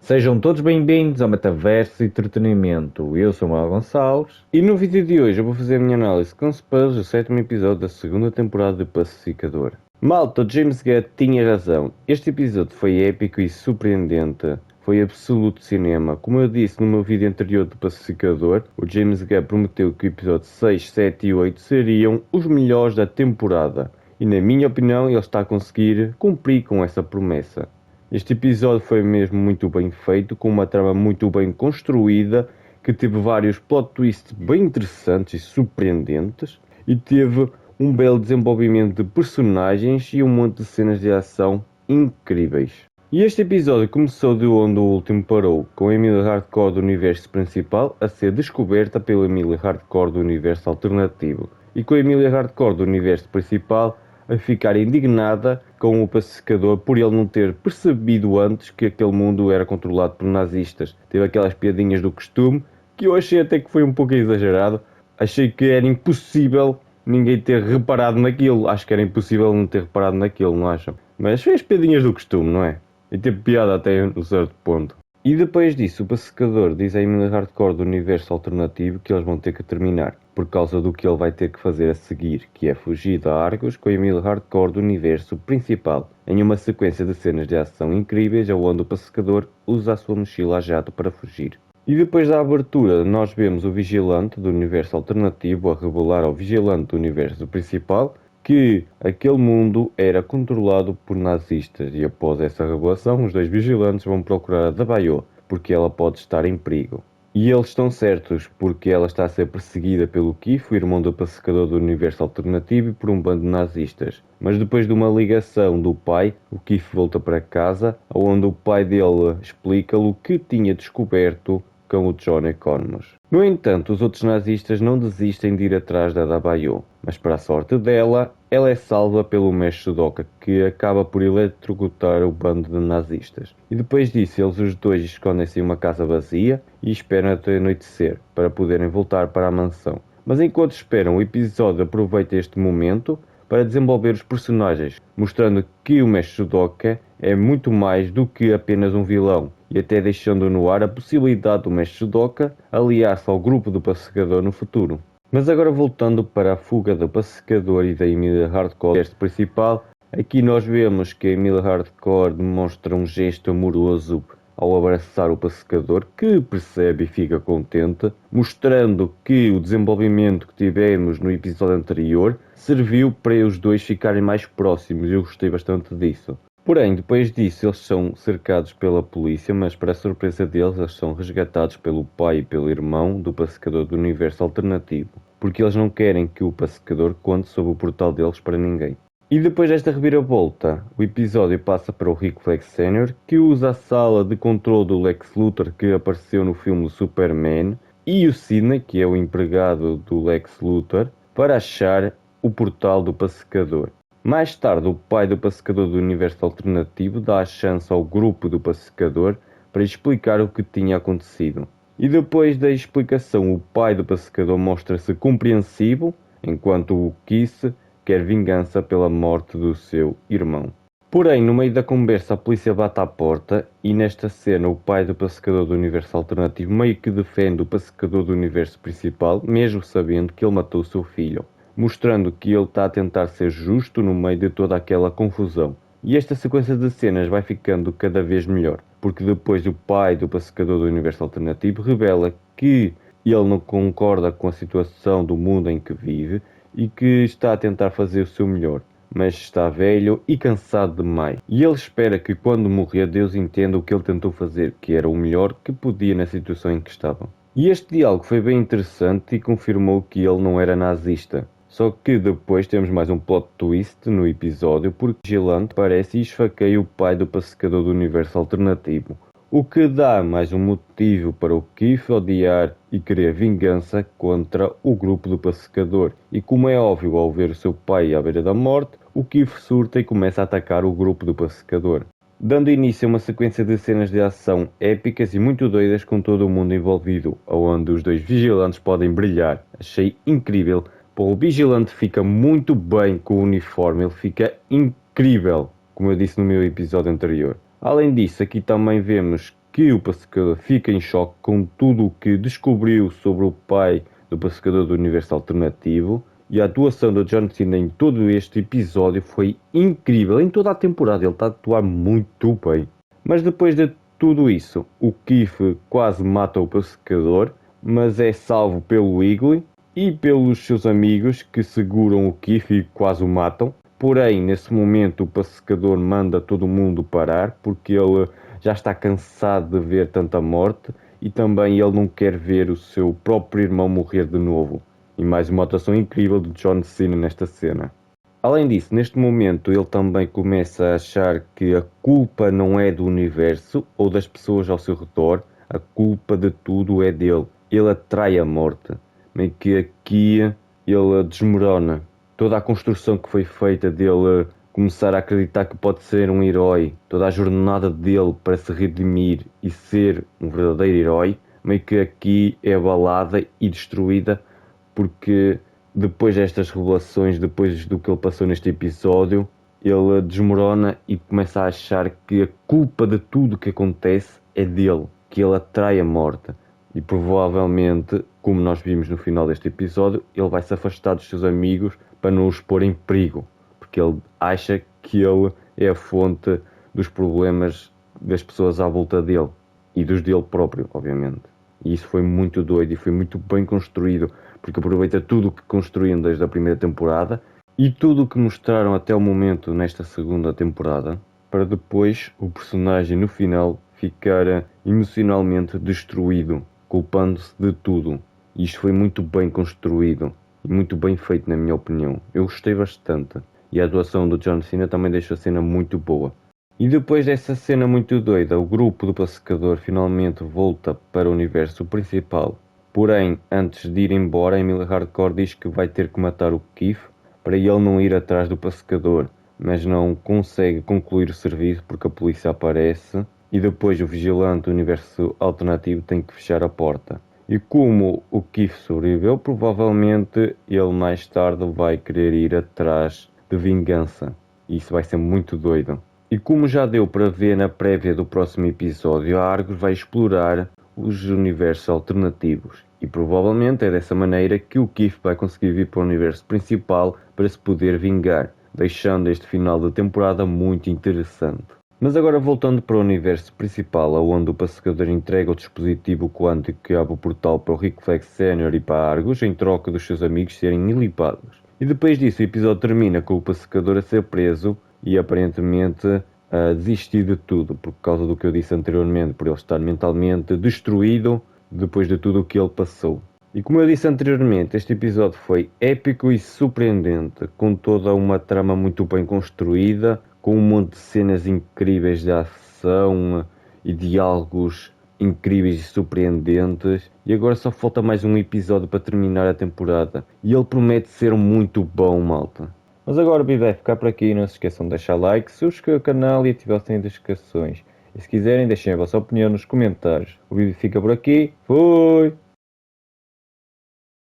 Sejam todos bem-vindos ao Metaverso Entretenimento. Eu sou o Manuel Gonçalves e no vídeo de hoje eu vou fazer a minha análise com spoilers do 7º episódio da segunda temporada de Pacificador. Malta, James Gunn tinha razão. Este episódio foi épico e surpreendente. Foi absoluto cinema. Como eu disse no meu vídeo anterior do Pacificador, o James Gunn prometeu que o episódio 6, 7 e 8 seriam os melhores da temporada. E na minha opinião ele está a conseguir cumprir com essa promessa. Este episódio foi mesmo muito bem feito, com uma trama muito bem construída, que teve vários plot twists bem interessantes e surpreendentes, e teve um belo desenvolvimento de personagens e um monte de cenas de ação incríveis. E este episódio começou de onde o último parou, com a Emilia Hardcore do universo principal a ser descoberta pela Emilia Hardcore do universo alternativo, e com a Emilia Hardcore do universo principal a ficar indignada com o pacificador por ele não ter percebido antes que aquele mundo era controlado por nazistas. Teve aquelas piadinhas do costume que eu achei até que foi um pouco exagerado. Achei que era impossível ninguém ter reparado naquilo. Acho que era impossível não ter reparado naquilo, não acham? Mas foi as piadinhas do costume, não é? E teve piada até um certo ponto. E depois disso, o pacificador diz à Emilia Hardcore do universo alternativo que eles vão ter que terminar, por causa do que ele vai ter que fazer a seguir, que é fugir da Argos com a Emilia Hardcore do universo principal, em uma sequência de cenas de ação incríveis, onde o pacificador usa a sua mochila a jato para fugir. E depois da abertura, nós vemos o vigilante do universo alternativo a revelar ao vigilante do universo principal que aquele mundo era controlado por nazistas, e após essa revelação os dois vigilantes vão procurar a Dabayo, porque ela pode estar em perigo. E eles estão certos, porque ela está a ser perseguida pelo Kif, o irmão do pacificador do universo alternativo, e por um bando de nazistas. Mas depois de uma ligação do pai, o Kif volta para casa, onde o pai dele explica-lhe o que tinha descoberto com o John Economos. No entanto, os outros nazistas não desistem de ir atrás da Dabayo, mas para a sorte dela, ela é salva pelo mestre Sudoka, que acaba por eletrocutar o bando de nazistas. E depois disso, eles os dois escondem-se em uma casa vazia e esperam até anoitecer, para poderem voltar para a mansão. Mas enquanto esperam, o episódio aproveita este momento para desenvolver os personagens, mostrando que o mestre Sudoka é muito mais do que apenas um vilão, e até deixando no ar a possibilidade do mestre Sudoka aliar-se ao grupo do pacificador no futuro. Mas agora voltando para a fuga do pacificador e da Emilia Hardcore, este principal, aqui nós vemos que a Emilia Hardcore demonstra um gesto amoroso ao abraçar o pacificador, que percebe e fica contente, mostrando que o desenvolvimento que tivemos no episódio anterior serviu para os dois ficarem mais próximos, e eu gostei bastante disso. Porém, depois disso, eles são cercados pela polícia, mas para a surpresa deles, eles são resgatados pelo pai e pelo irmão do pacificador do universo alternativo, porque eles não querem que o pacificador conte sobre o portal deles para ninguém. E depois desta reviravolta, o episódio passa para o Rick Flag Sr., que usa a sala de controle do Lex Luthor que apareceu no filme do Superman, e o Sidney, que é o empregado do Lex Luthor, para achar o portal do pacificador. Mais tarde, o pai do pacificador do universo alternativo dá a chance ao grupo do pacificador para explicar o que tinha acontecido. E depois da explicação, o pai do pacificador mostra-se compreensivo, enquanto o Kiss quer vingança pela morte do seu irmão. Porém, no meio da conversa, a polícia bate à porta e nesta cena o pai do pacificador do universo alternativo meio que defende o pacificador do universo principal, mesmo sabendo que ele matou seu filho, mostrando que ele está a tentar ser justo no meio de toda aquela confusão. E esta sequência de cenas vai ficando cada vez melhor, porque depois o pai do pacificador do universo alternativo revela que ele não concorda com a situação do mundo em que vive e que está a tentar fazer o seu melhor, mas está velho e cansado demais. E ele espera que quando morrer Deus entenda o que ele tentou fazer, que era o melhor que podia na situação em que estavam. E este diálogo foi bem interessante e confirmou que ele não era nazista. Só que depois temos mais um plot twist no episódio, porque Vigilante aparece e esfaqueia o pai do pacificador do universo alternativo, o que dá mais um motivo para o Kif odiar e querer vingança contra o grupo do pacificador. E como é óbvio, ao ver o seu pai à beira da morte, o Kif surta e começa a atacar o grupo do pacificador, dando início a uma sequência de cenas de ação épicas e muito doidas com todo o mundo envolvido, onde os dois vigilantes podem brilhar. Achei incrível. Pô, o vigilante fica muito bem com o uniforme, ele fica incrível, como eu disse no meu episódio anterior. Além disso, aqui também vemos que o pacificador fica em choque com tudo o que descobriu sobre o pai do pacificador do universo alternativo. E a atuação do John Cena em todo este episódio foi incrível. Em toda a temporada ele está a atuar muito bem. Mas depois de tudo isso, o Keith quase mata o pacificador, mas é salvo pelo Wiggly e pelos seus amigos que seguram o Keith e quase o matam. Porém, nesse momento o pacificador manda todo mundo parar porque ele já está cansado de ver tanta morte e também ele não quer ver o seu próprio irmão morrer de novo. E mais uma atuação incrível de John Cena nesta cena. Além disso, neste momento ele também começa a achar que a culpa não é do universo ou das pessoas ao seu redor, a culpa de tudo é dele. Ele atrai a morte, meio que aqui ele desmorona. Toda a construção que foi feita dele começar a acreditar que pode ser um herói, toda a jornada dele para se redimir e ser um verdadeiro herói, meio que aqui é abalada e destruída porque depois destas revelações, depois do que ele passou neste episódio, ele desmorona e começa a achar que a culpa de tudo que acontece é dele, que ele atrai a morte. E provavelmente, como nós vimos no final deste episódio, ele vai se afastar dos seus amigos para não os pôr em perigo, porque ele acha que ele é a fonte dos problemas das pessoas à volta dele e dos dele próprio, obviamente. E isso foi muito doido e foi muito bem construído, porque aproveita tudo o que construíram desde a primeira temporada e tudo o que mostraram até o momento nesta segunda temporada, para depois o personagem no final ficar emocionalmente destruído, culpando-se de tudo. E isto foi muito bem construído e muito bem feito, na minha opinião. Eu gostei bastante. E a atuação do John Cena também deixou a cena muito boa. E depois dessa cena muito doida, o grupo do pacificador finalmente volta para o universo principal. Porém, antes de ir embora, a Emilia Hardcore diz que vai ter que matar o Keith para ele não ir atrás do pacificador, mas não consegue concluir o serviço porque a polícia aparece e depois o vigilante do universo alternativo tem que fechar a porta. E como o Keith sobreviveu, provavelmente ele mais tarde vai querer ir atrás de vingança. E isso vai ser muito doido. E como já deu para ver na prévia do próximo episódio, a Argus vai explorar os universos alternativos. E provavelmente é dessa maneira que o Keith vai conseguir vir para o universo principal para se poder vingar, deixando este final da temporada muito interessante. Mas agora voltando para o universo principal, onde o pacificador entrega o dispositivo quântico que abre o portal para o Rick Flag Sr. e para a Argus, em troca dos seus amigos serem ilipados. E depois disso o episódio termina com o pacificador a ser preso e aparentemente a desistir de tudo, por causa do que eu disse anteriormente, por ele estar mentalmente destruído depois de tudo o que ele passou. E como eu disse anteriormente, este episódio foi épico e surpreendente, com toda uma trama muito bem construída, com um monte de cenas incríveis de ação e diálogos incríveis e surpreendentes. E agora só falta mais um episódio para terminar a temporada. E ele promete ser muito bom, malta. Mas agora o vídeo vai ficar por aqui. Não se esqueçam de deixar like, subscrever o canal e ativar o sininho das notificações. E se quiserem, deixem a vossa opinião nos comentários. O vídeo fica por aqui. Fui!